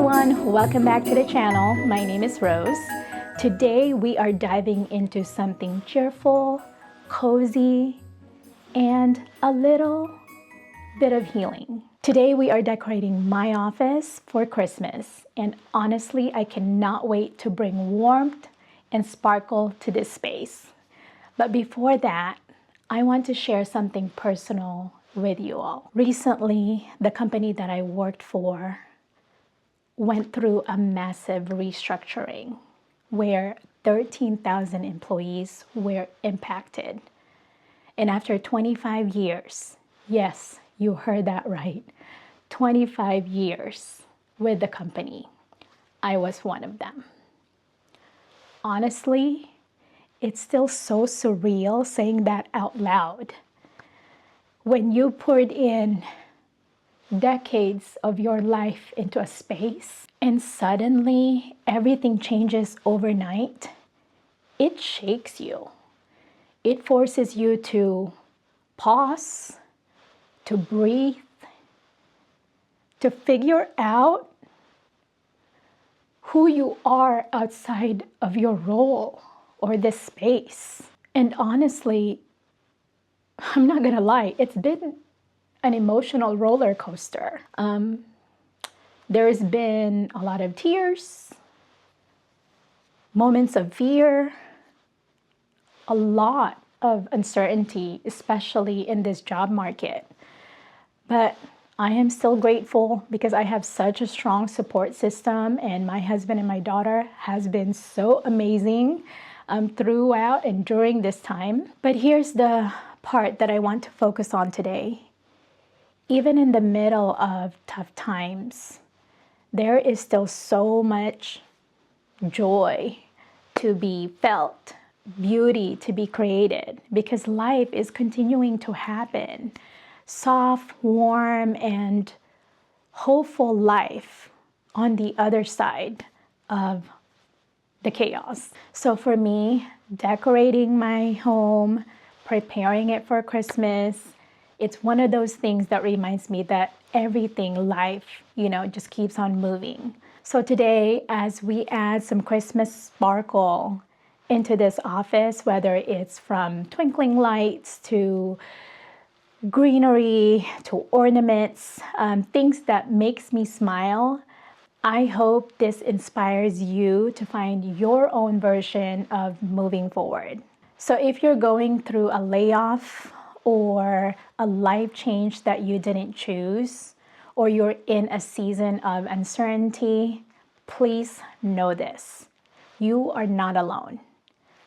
everyone, welcome back to the channel. My name is Rose. Today we are diving into something cheerful, cozy, and a little bit of healing. Today we are decorating my office for Christmas, and honestly I cannot wait to bring warmth and sparkle to this space. But before that, I want to share something personal with you all. Recently, the company that I worked for went through a massive restructuring where 13,000 employees were impacted. And after 25 years, yes, you heard that right, 25 years with the company, I was one of them. Honestly, it's still so surreal saying that out loud. When you poured in decades of your life into a space and suddenly everything changes overnight, it shakes you. It forces you to pause, to breathe, to figure out who you are outside of your role or this space. And honestly, I'm not gonna lie, it's been an emotional roller coaster. There's been a lot of tears, moments of fear, a lot of uncertainty, especially in this job market. But I am still grateful because I have such a strong support system, and my husband and my daughter has been so amazing throughout and during this time. But here's the part that I want to focus on today. Even in the middle of tough times, there is still so much joy to be felt, beauty to be created, because life is continuing to happen. Soft, warm, and hopeful life on the other side of the chaos. So for me, decorating my home, preparing it for Christmas, it's one of those things that reminds me that everything, life, just keeps on moving. So today, as we add some Christmas sparkle into this office, whether it's from twinkling lights to greenery to ornaments, things that makes me smile, I hope this inspires you to find your own version of moving forward. So if you're going through a layoff or a life change that you didn't choose, or you're in a season of uncertainty, please know this. You are not alone.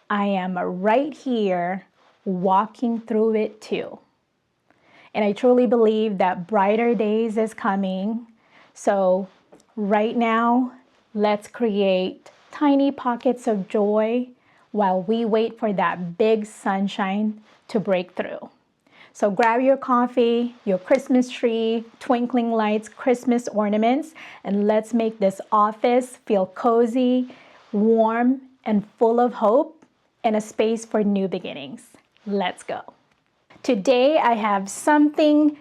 I am right here walking through it too. And I truly believe that brighter days is coming. So right now, let's create tiny pockets of joy while we wait for that big sunshine to break through. So grab your coffee, your Christmas tree, twinkling lights, Christmas ornaments, and let's make this office feel cozy, warm, and full of hope, and a space for new beginnings. Let's go. Today I have something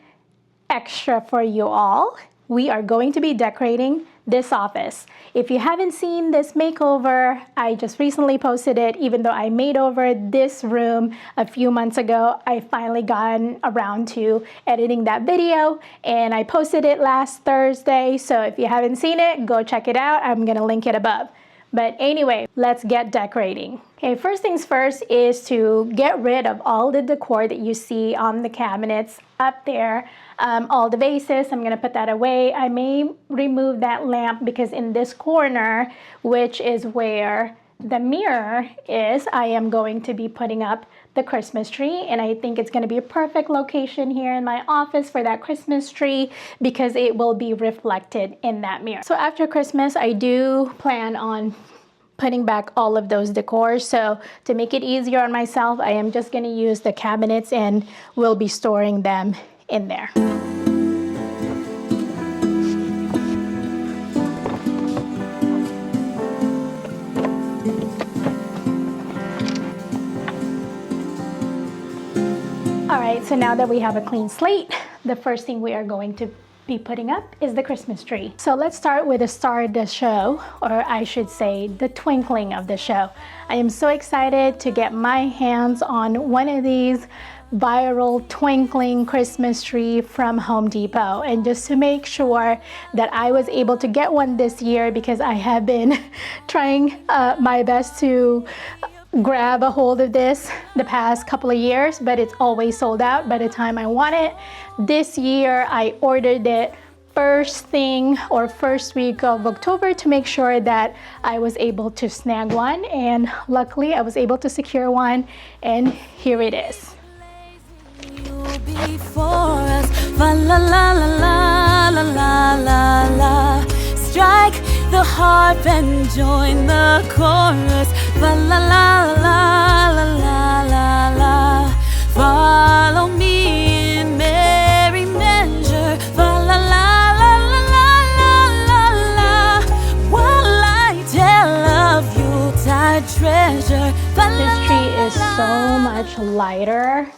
extra for you all. We are going to be decorating this office. If you haven't seen this makeover, I just recently posted it. Even though I made over this room a few months ago, I finally gotten around to editing that video, and I posted it last Thursday. So if you haven't seen it, go check it out. I'm gonna link it above. But anyway, let's get decorating. Okay, first things first is to get rid of all the decor that you see on the cabinets up there. All the vases, I'm gonna put that away. I may remove that lamp because in this corner, which is where the mirror is, I am going to be putting up the Christmas tree, and I think it's going to be a perfect location here in my office for that Christmas tree because it will be reflected in that mirror. So after Christmas, I do plan on putting back all of those decors. So to make it easier on myself, I am just going to use the cabinets and we'll be storing them in there. All right, so now that we have a clean slate, the first thing we are going to be putting up is the Christmas tree. So let's start with the star of the show, or I should say the twinkling of the show. I am so excited to get my hands on one of these viral twinkling Christmas tree from Home Depot, and just to make sure that I was able to get one this year, because I have been trying my best to grab a hold of this the past couple of years, but it's always sold out by the time I want it. This year I ordered it first thing or first week of October to make sure that I was able to snag one, and luckily I was able to secure one, and here it is. Before us, fa la la la la la la la. Strike the harp and join the chorus, fa la la la la la la la. Follow me in merry measure, fa la la la la la la la. While I tell of Yuletide treasure, fa la. This tree is so much lighter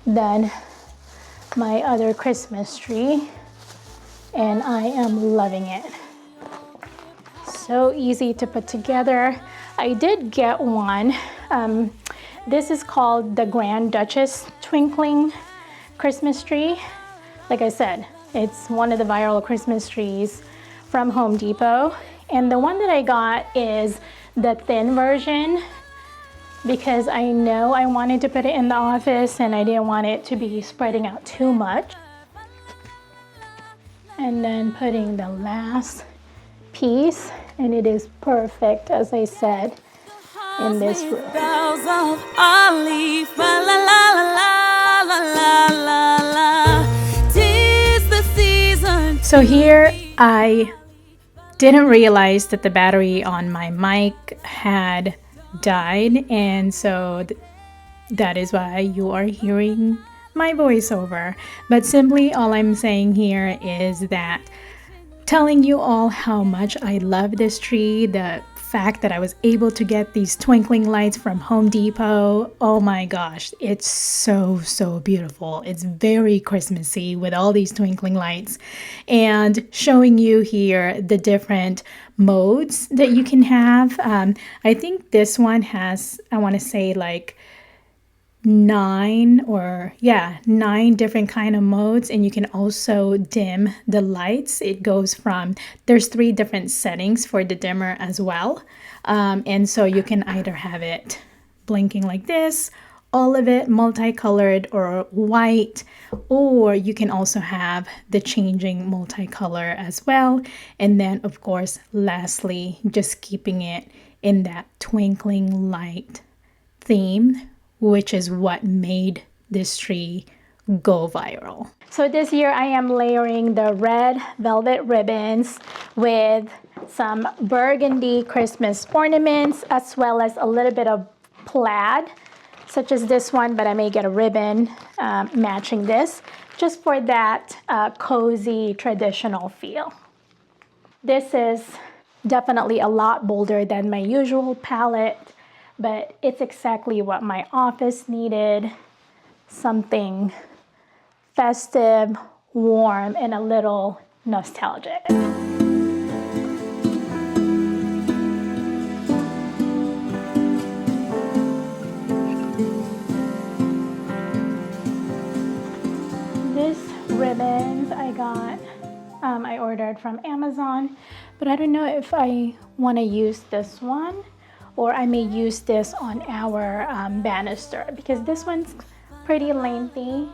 than my other Christmas tree, and I am loving it. So easy to put together. I did get one. This is called the Grand Duchess Twinkling Christmas tree. Like I said, it's one of the viral Christmas trees from Home Depot, and the one that I got is the thin version, because I know I wanted to put it in the office and I didn't want it to be spreading out too much. And then putting the last piece, and it is perfect, as I said, in this room. So here I didn't realize that the battery on my mic had died, and so that is why you are hearing my voiceover. But simply all I'm saying here is that telling you all how much I love this tree, the fact that I was able to get these twinkling lights from Home Depot. Oh my gosh, it's so beautiful. It's very Christmassy with all these twinkling lights, and showing you here the different modes that you can have. I think this one has, I want to say like 9 different kind of modes, and you can also dim the lights. It goes from, there's 3 different settings for the dimmer as well, and so you can either have it blinking like this, all of it multicolored or white, or you can also have the changing multicolor as well. And then of course lastly, just keeping it in that twinkling light theme, which is what made this tree go viral. So this year I am layering the red velvet ribbons with some burgundy Christmas ornaments, as well as a little bit of plaid, such as this one, but I may get a ribbon matching this, just for that cozy traditional feel. This is definitely a lot bolder than my usual palette, but it's exactly what my office needed. Something festive, warm, and a little nostalgic. This ribbons I ordered from Amazon, but I don't know if I want to use this one, or I may use this on our banister, because this one's pretty lengthy.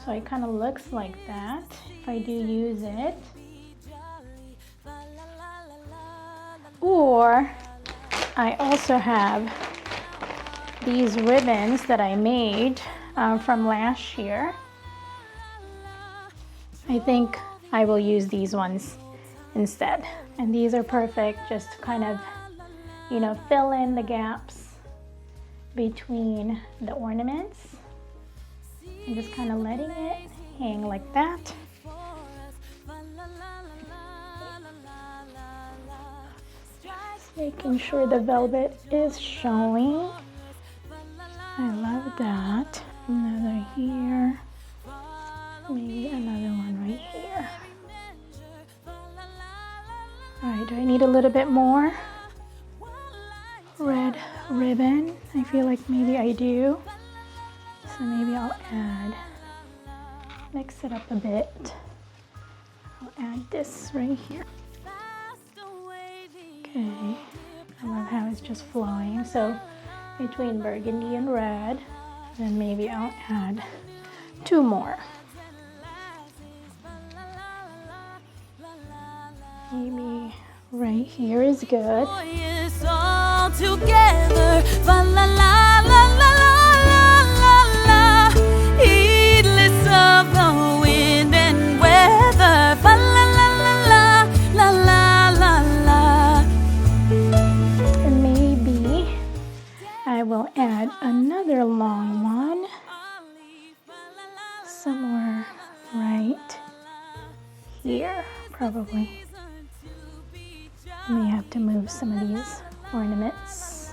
So it kind of looks like that if I do use it. Or I also have these ribbons that I made from last year. I think I will use these ones instead. And these are perfect just to kind of, you know, fill in the gaps between the ornaments. And just kind of letting it hang like that. Just making sure the velvet is showing. I love that. Another here. Maybe another need a little bit more red ribbon. I feel like maybe I do. So maybe I'll mix it up a bit. I'll add this right here. Okay, I love how it's just flowing. So between burgundy and red, then maybe I'll add 2 more. Maybe right here is good. All together, la la la la la la la, heedless of the wind and weather, la la la la la la la. And maybe I will add another long one somewhere right here, probably. I may have to move some of these ornaments.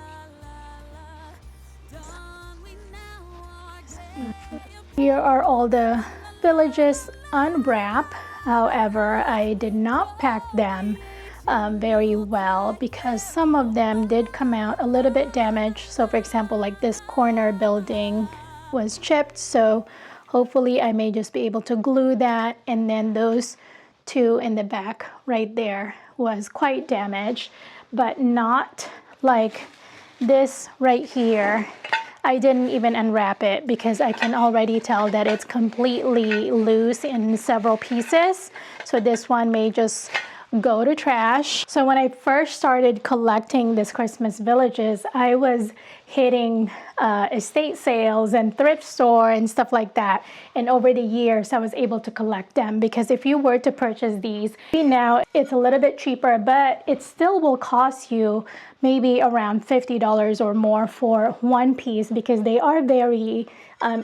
Here are all the villages unwrapped. However, I did not pack them very well because some of them did come out a little bit damaged. So for example, like this corner building was chipped, so hopefully I may just be able to glue that, and then those 2 in the back right there was quite damaged, but not like this right here. I didn't even unwrap it because I can already tell that it's completely loose in several pieces. So this one may just go to trash. So when I first started collecting this Christmas villages, I was hitting estate sales and thrift store and stuff like that. And over the years, I was able to collect them, because if you were to purchase these, now it's a little bit cheaper, but it still will cost you maybe around $50 or more for one piece, because they are very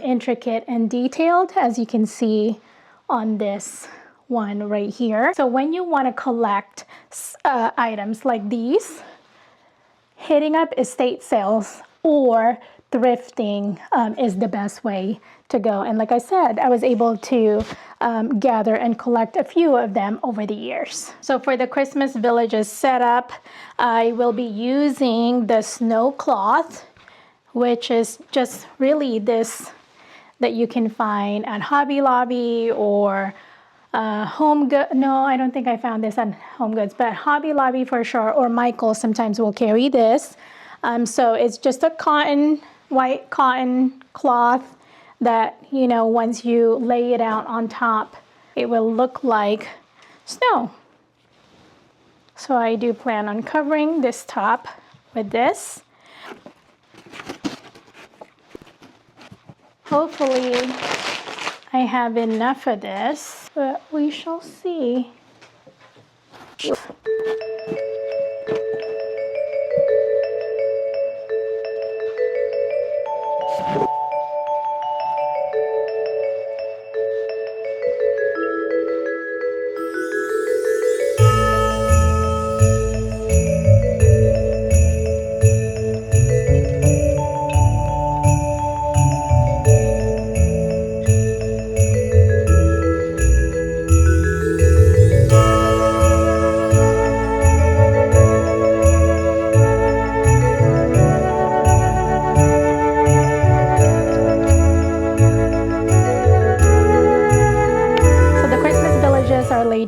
intricate and detailed, as you can see on this one right here. So when you want to collect items like these, hitting up estate sales or thrifting is the best way to go. And like I said, I was able to gather and collect a few of them over the years. So for the Christmas villages setup, I will be using the snow cloth, which is just really this that you can find at Hobby Lobby or Home Goods. No, I don't think I found this at Home Goods, but Hobby Lobby for sure, or Michael's sometimes will carry this. So it's just a white cotton cloth that, you know, once you lay it out on top, it will look like snow. So I do plan on covering this top with this. Hopefully I have enough of this, but we shall see.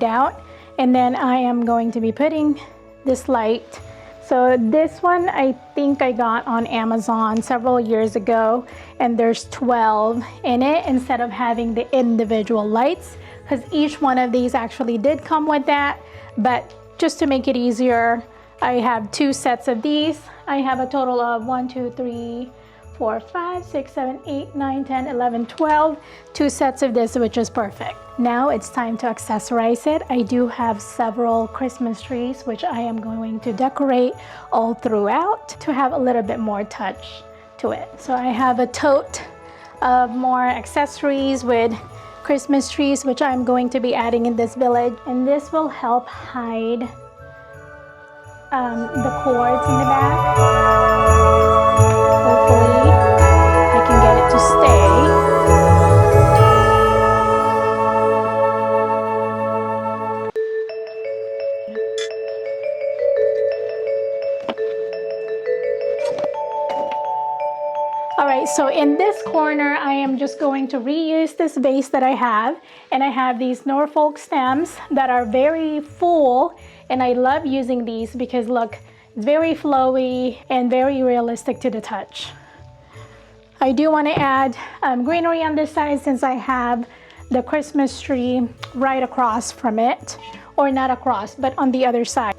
Out, and then I am going to be putting this light. So this one I think I got on Amazon several years ago, and there's 12 in it instead of having the individual lights, because each one of these actually did come with that. But just to make it easier, I have 2 sets of these. I have a total of 1, 2, 3, 4, 5, 6, 7, 8, 9, 10, 11, 12. 2 sets of this, which is perfect. Now it's time to accessorize it. I do have several Christmas trees, which I am going to decorate all throughout to have a little bit more touch to it. So I have a tote of more accessories with Christmas trees, which I'm going to be adding in this village. And this will help hide the cords in the back. Hopefully I can get it to stay. this corner, I am just going to reuse this vase that I have, and I have these Norfolk stems that are very full, and I love using these because look, it's very flowy and very realistic to the touch. I do want to add greenery on this side since I have the Christmas tree right across from it, or not across, but on the other side.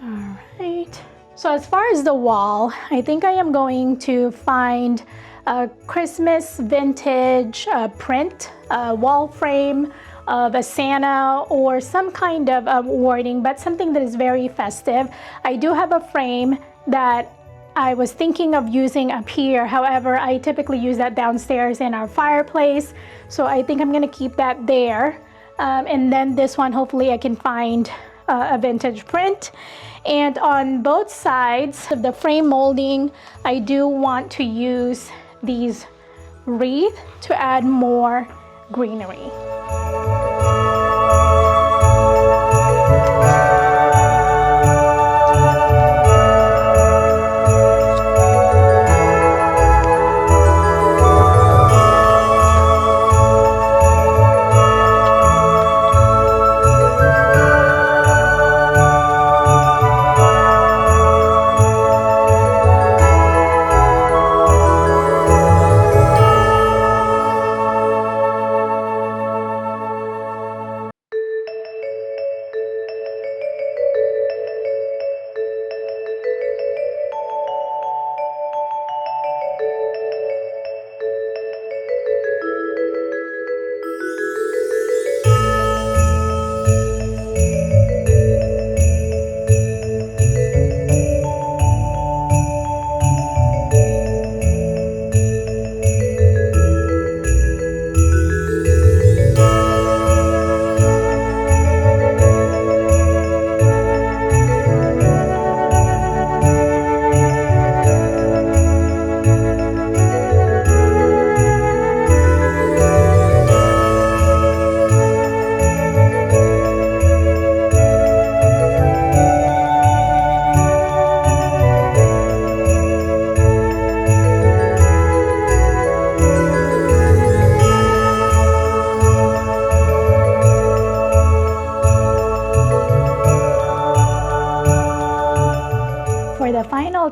All right. So as far as the wall, I think I am going to find a Christmas vintage print wall frame of a Santa or some kind of wording, but something that is very festive. I do have a frame that I was thinking of using up here. However, I typically use that downstairs in our fireplace. So I think I'm gonna keep that there. And then this one, hopefully I can find a vintage print. And on both sides of the frame molding, I do want to use these wreaths to add more greenery.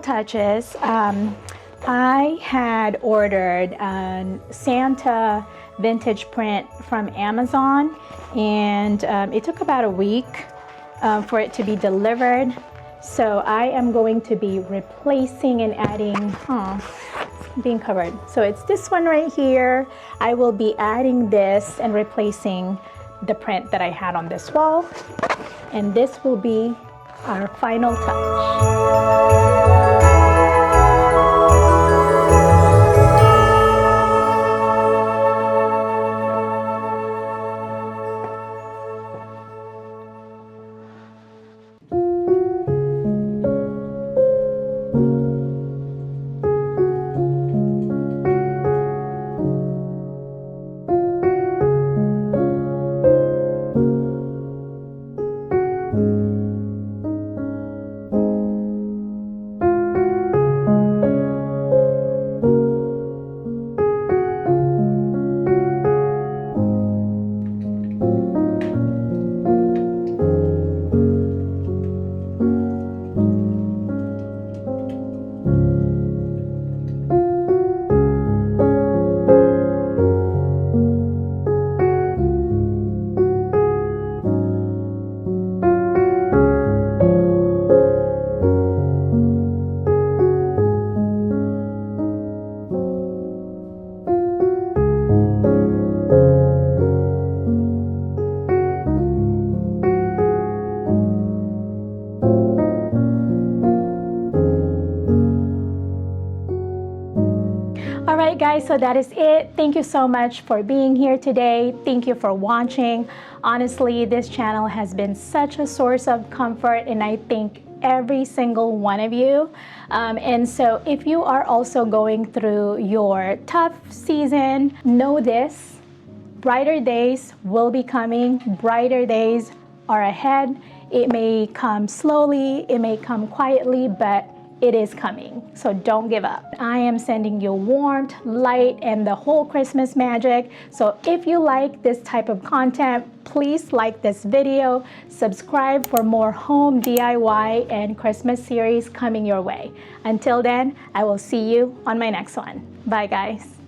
Touches, I had ordered a Santa vintage print from Amazon, and it took about a week for it to be delivered. So I am going to be replacing and adding, being covered. So it's this one right here. I will be adding this and replacing the print that I had on this wall, and this will be our final touch. Guys, so that is it. Thank you so much for being here today. Thank you for watching. Honestly, this channel has been such a source of comfort, and I thank every single one of you. And so if you are also going through your tough season, know this: brighter days will be coming. Brighter days are ahead. It may come slowly, it may come quietly, but it is coming. So don't give up. I am sending you warmth, light, and the whole Christmas magic. So if you like this type of content, please like this video, subscribe for more home DIY and Christmas series coming your way. Until then, I will see you on my next one. Bye guys.